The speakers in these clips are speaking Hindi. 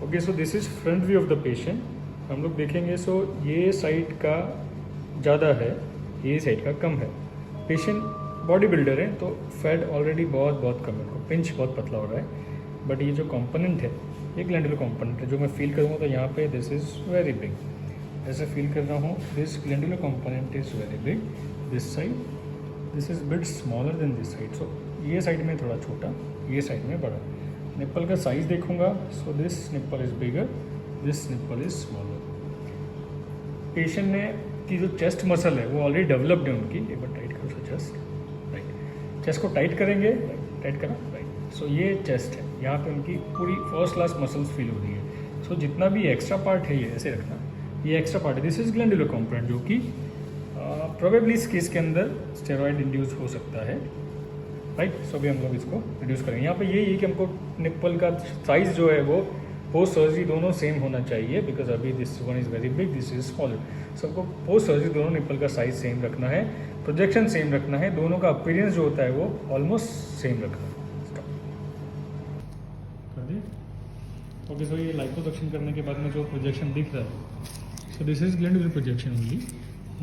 Okay, so this is front view of the patient. हम लोग देखेंगे, सो ये साइड का ज़्यादा है, ये साइड का कम है। पेशेंट बॉडी बिल्डर है तो फैट ऑलरेडी बहुत कम है, पिंच बहुत पतला हो रहा है। बट ये जो कंपोनेंट है ये ग्लैंडुलर कंपोनेंट है, जो मैं फील करूँगा तो यहाँ पे दिस इज़ वेरी बिग, ऐसे फील कर रहा हूँ। This glandular component is very big, this side this is bit smaller than this side. So ये साइड में थोड़ा छोटा, ये साइड में बड़ा। निप्पल का साइज़ देखूंगा, so this nipple is bigger, this nipple is smaller. Patient ने की जो चेस्ट मसल है वो ऑलरेडी डेवलप्ड है उनकी। एक बार टाइट करो चेस्ट, राइट, चेस्ट को टाइट करेंगे, टाइट करा, राइट। सो ये चेस्ट है, यहाँ पे उनकी पूरी फर्स्ट क्लास मसल्स फील हो रही है। सो जितना भी एक्स्ट्रा पार्ट है ये ऐसे रखना, ये एक्स्ट्रा पार्ट है, दिस इज ग्लैंडुलर कंपोनेंट, जो कि प्रोबेबली इस केस के अंदर स्टेरॉइड इंड्यूस हो सकता है, राइट। सो अभी हम लोग इसको रिड्यूस करेंगे। यहाँ पे यही है कि हमको निप्पल का साइज़ जो है वो पोस्ट सर्जरी दोनों सेम होना चाहिए, बिकॉज अभी this one is very big, this is smaller. सबको पोस्ट सर्जरी दोनों निप्पल का साइज सेम रखना है, प्रोजेक्शन सेम रखना है, दोनों का अपीयरेंस जो होता है वो ऑलमोस्ट सेम रखना है। कर दिए? ओके, सो ये लाइपोसक्शन करने के बाद में जो प्रोजेक्शन दिख रहा है, so this is glandular projection only.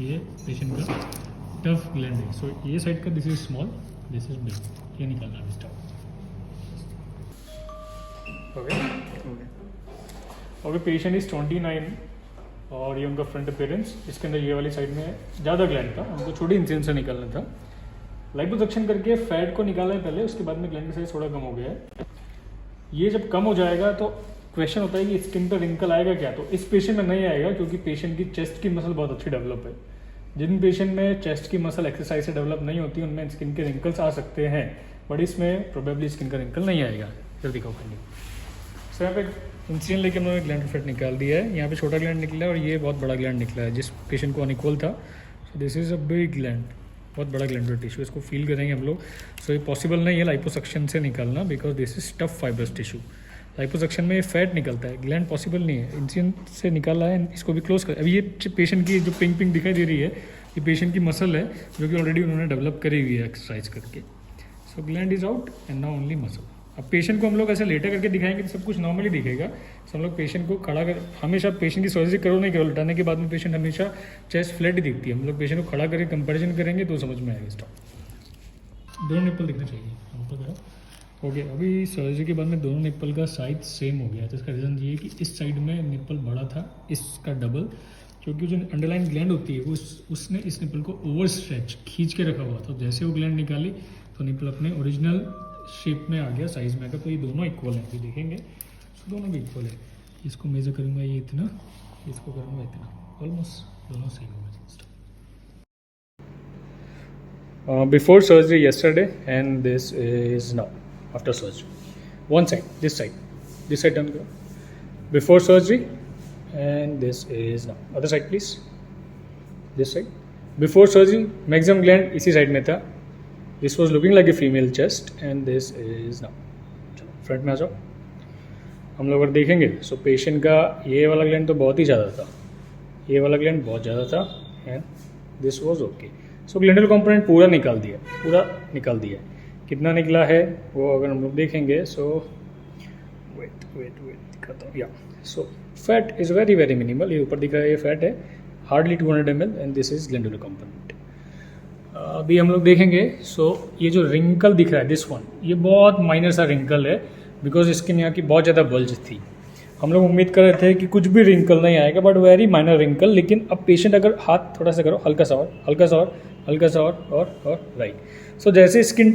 ये पेशेंट का टफ ग्लैंड है। सो ये साइड का this is small, this is big, ये निकालना है स्टॉप। ओके, पेशेंट इज 29 और ये उनका फ्रंट अपीयरेंस। इसके अंदर ये वाली साइड में ज़्यादा ग्लैंड था, उनको छोटी इंसिजन से निकालना था। लाइपोसक्शन करके फैट को निकाला है पहले, उसके बाद में ग्लैंड का साइज थोड़ा कम हो गया है। ये जब कम हो जाएगा तो क्वेश्चन होता है कि स्किन पर रिंकल आएगा क्या? तो इस पेशेंट में नहीं आएगा, क्योंकि पेशेंट की चेस्ट की मसल बहुत अच्छी डेवलप है। जिन पेशेंट में चेस्ट की मसल एक्सरसाइज से डेवलप नहीं होती उनमें स्किन के रिंकल्स आ सकते हैं, बट इसमें प्रोबेबली स्किन का रिंकल नहीं आएगा। जल्दी दिखाओ करनी। सो यहाँ पे इंसिजन लेके हम लोगों ने ग्लैंड फैट निकाल दिया है। यहाँ पे छोटा ग्लैंड निकला है और ये बहुत बड़ा ग्लैंड निकला है, जिस पेशेंट को अनइक्वल था। So this is a big gland, बहुत बड़ा ग्लैंडुलर टिश्यू, इसको फील करेंगे हम लोग। सो ये पॉसिबल नहीं है लाइपोसक्शन से निकालना, because this is tough fibrous tissue. Liposuction में फैट निकलता है, ग्लैंड पॉसिबल नहीं है। इंसिजन से निकाला है, इसको भी क्लोज कर। अभी ये पेशेंट की जो पिंक पिंक दिखाई दे रही है, ये पेशेंट की मसल है, जो कि ऑलरेडी उन्होंने डेवलप करी हुई है एक्सरसाइज करके। So gland is out and now only muscle. अब पेशेंट को हम लोग ऐसे लेटर करके दिखाएंगे तो सब कुछ नॉर्मली दिखेगा। तो हम लोग पेशेंट को खड़ा कर, हमेशा पेशेंट की सर्जरी करो नहीं करो, लटाने के बाद में पेशेंट हमेशा चेस्ट फ्लैट ही दिखती है। हम लोग पेशेंट को खड़ा करके कंपैरिजन करेंगे तो समझ में आएगा। स्टॉप। दोनों निप्पल दिखना चाहिए। ओके, अभी सर्जरी के बाद में दोनों निप्पल का साइज सेम हो गया। तो इसका रीज़न ये है कि इस साइड में निप्पल बड़ा था, इसका डबल, क्योंकि जो अंडरलाइन ग्लैंड होती है वो उसने इस निप्पल को ओवर स्ट्रेच खींच के रखा हुआ था। जैसे वो ग्लैंड निकाली तो निप्पल अपने ओरिजिनल शेप में आ गया, साइज में आ गया। तो ये दोनों इक्वल हैं, ये देखेंगे तो दोनों भी इक्वल है। इसको मेजर करूँगा ये इतना, इसको करूँगा इतना, ऑलमोस्ट दोनों सेम होगा। Before surgery yesterday and this is now after surgery. One side, this side turn karo. Before surgery and this is now. Other side please. This side. Before surgery maximum gland इसी side में था. This was looking like a female chest and this is now. चलो फ्रंट में आ जाओ। हम लोग अगर देखेंगे सो पेशेंट का ये वाला ग्लैंड तो बहुत ही ज़्यादा था, ये वाला ग्लैंड बहुत ज़्यादा था and this was okay. So glandular component पूरा निकाल दिया। कितना निकला है वो अगर हम लोग देखेंगे, सो वेट दिखाता हूँ। या so fat is very very minimal, ये ऊपर दिख रहा है, ये फैट है hardly 200 ml and this is glandular component. अभी हम लोग देखेंगे, सो ये जो रिंकल दिख रहा है दिस वन, ये बहुत माइनर सा रिंकल है, बिकॉज स्किन यहाँ की बहुत ज़्यादा बल्ज थी। हम लोग उम्मीद कर रहे थे कि कुछ भी रिंकल नहीं आएगा, बट वेरी माइनर रिंकल। लेकिन अब पेशेंट अगर हाथ थोड़ा सा करो, हल्का सा और राइट। सो जैसे स्किन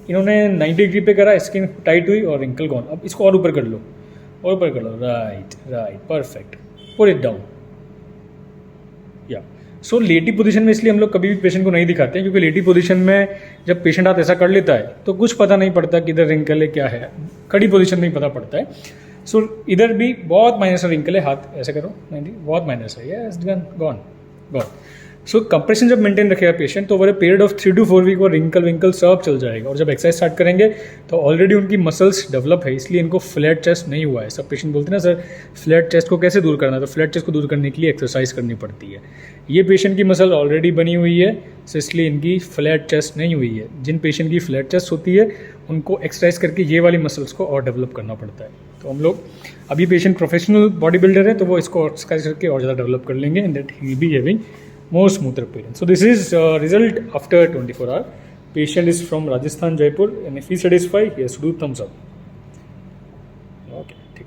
इन्होंने 90 डिग्री पे करा, स्किन टाइट हुई और रिंकल गॉन। अब इसको और ऊपर कर लो, right, perfect, put it down. या सो लेटी पोजीशन में इसलिए हम लोग कभी भी पेशेंट को नहीं दिखाते हैं, क्योंकि लेटी पोजीशन में जब पेशेंट हाथ ऐसा कर लेता है तो कुछ पता नहीं पड़ता कि इधर रिंकल है क्या है, खड़ी पोजीशन में ही पता पड़ता है। सो इधर भी बहुत माइनर सा रिंकल है, हाथ ऐसे करो, 90, बहुत माइनर सा, यस, गॉन। सो कंप्रेशन जब मेंटेन रखेगा पेशेंट तो over a period of 3 to 4 week और रिंकल विंकल सब चल जाएगा। और जब एक्सरसाइज स्टार्ट करेंगे तो ऑलरेडी उनकी मसल्स डेवलप है, इसलिए इनको फ्लैट चेस्ट नहीं हुआ है। सब पेशेंट बोलते हैं ना सर फ्लैट चेस्ट को कैसे दूर करना है, तो फ्लैट चेस्ट को दूर करने के लिए एक्सरसाइज करनी पड़ती है। ये पेशेंट की मसल ऑलरेडी बनी हुई है, सो इसलिए इनकी फ्लैट चेस्ट नहीं हुई है। जिन पेशेंट की फ्लैट चेस्ट होती है उनको एक्सरसाइज करके ये वाली मसल्स को और डेवलप करना पड़ता है। तो हम लोग अभी पेशेंट प्रोफेशनल बॉडी बिल्डर है तो वो इसको एक्सरसाइज करके और ज़्यादा डेवलप कर लेंगे and that he be having more smoother appearance. So this is result after 24 hour. Patient is from Rajasthan, Jaipur, and if he satisfied, he has to do thumbs up. Okay, ठीक।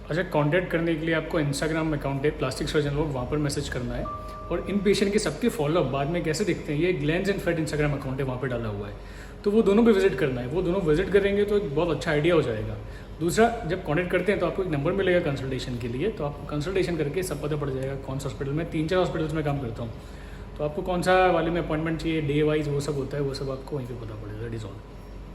अच्छा, कांटेक्ट करने के लिए आपको इंस्टाग्राम अकाउंट है प्लास्टिक सर्जन लोग, वहाँ पर मैसेज करना है। और इन पेशेंट के सबके फॉलोअप बाद में कैसे दिखते हैं, ये glands and fat Instagram account है, वहाँ पर डाला हुआ है, तो वो दोनों पे विजिट करना है। वो दोनों विजिट करेंगे तो एक बहुत अच्छा आइडिया हो जाएगा। दूसरा, जब कॉन्टेक्ट करते हैं तो आपको एक नंबर मिलेगा कंसल्टेशन के लिए, तो आपको कंसल्टेशन करके सब पता पड़ जाएगा कौन सा हॉस्पिटल में, 3-4 हॉस्पिटल्स में काम करता हूँ, तो आपको कौन सा वाले में अपॉइंटमेंट चाहिए, डे वाइज वो सब होता है, वो सब आपको वहीं पे पता पड़ेगा। That is all.